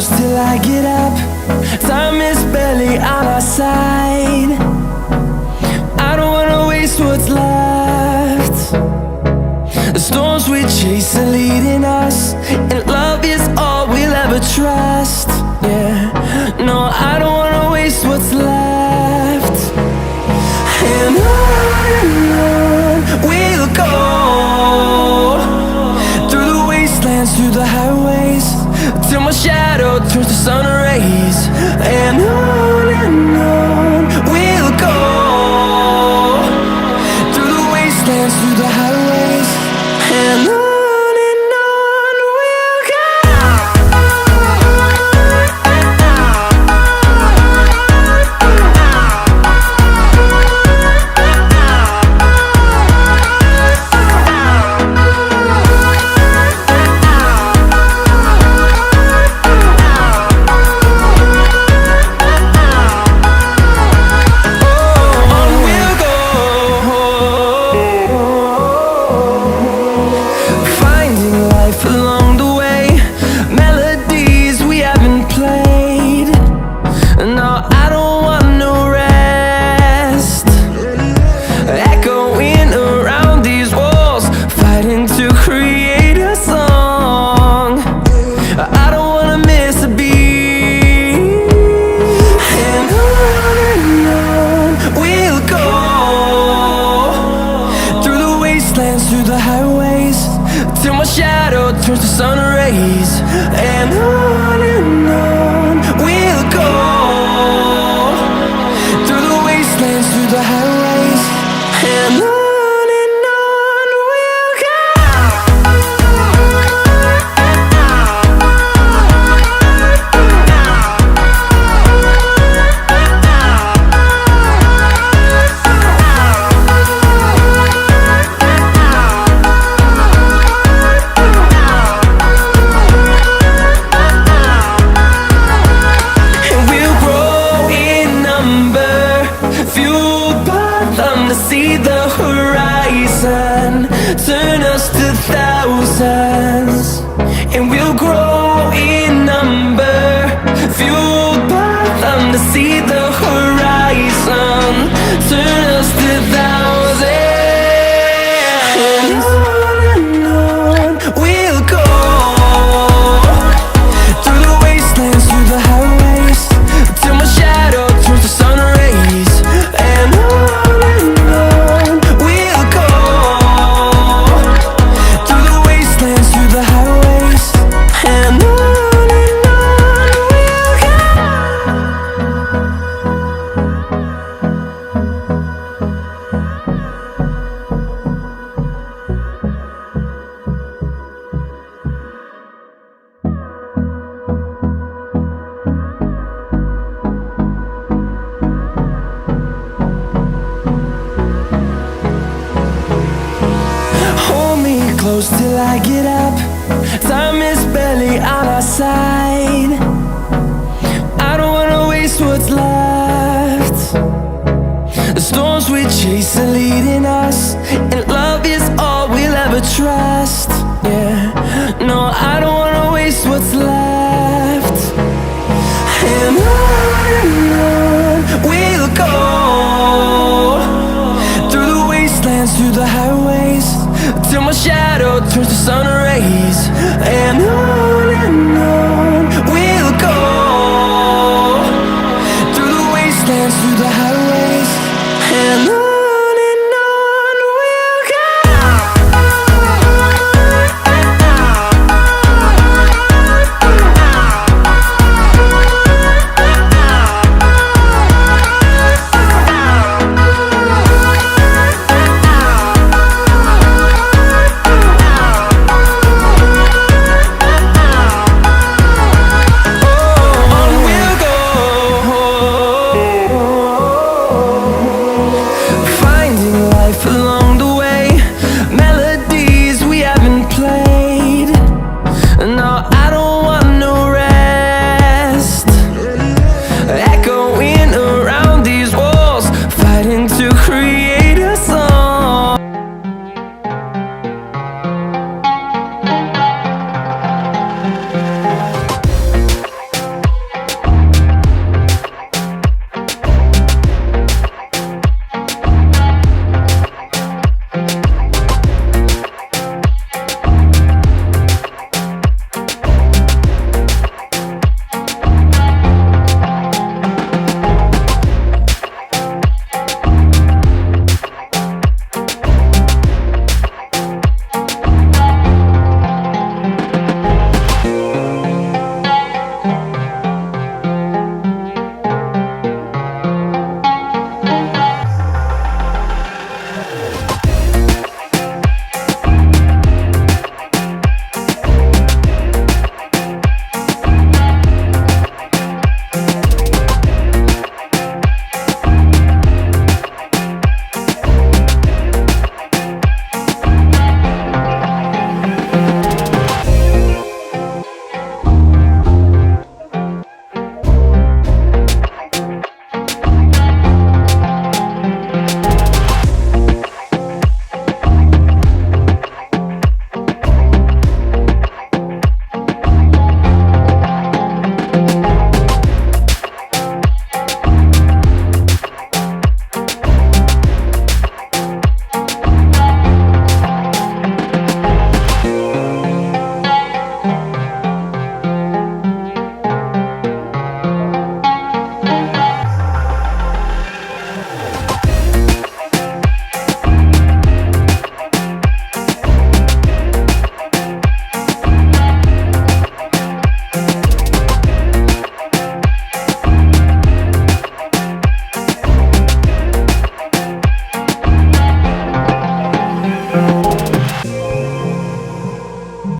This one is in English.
close till I get up. Time is barely on our side. I don't wanna waste what's left. The storms we chase are leading us, and love is all we'll ever trust. Yeah, no, I don't wanna waste what's left. And on we'll go, through the wastelands, through the highways, till my shadow turns to sun rays. And on we'll go, through the wastelands, through the highways, and on we'll go. Along the way, melodies we haven't played. No, I don't want no rest. Echoing around these walls, fighting to create a song. I don't wanna miss a beat. And on we'll go, through the wastelands, through the highways, till my shadow turns to sun rays. And on we'll go, through the wastelands, through the highways, and on we'll go. To see the horizon turn us to thousands, and we'll grow in number, fueled by them. To see the horizon turn us to thousands, and on we'll go, through the wastelands, through the highways, till my shadow turns to sun rays. And close till I get up. Time is barely on our side. I don't wanna waste what's left. The storms we chase are leading us,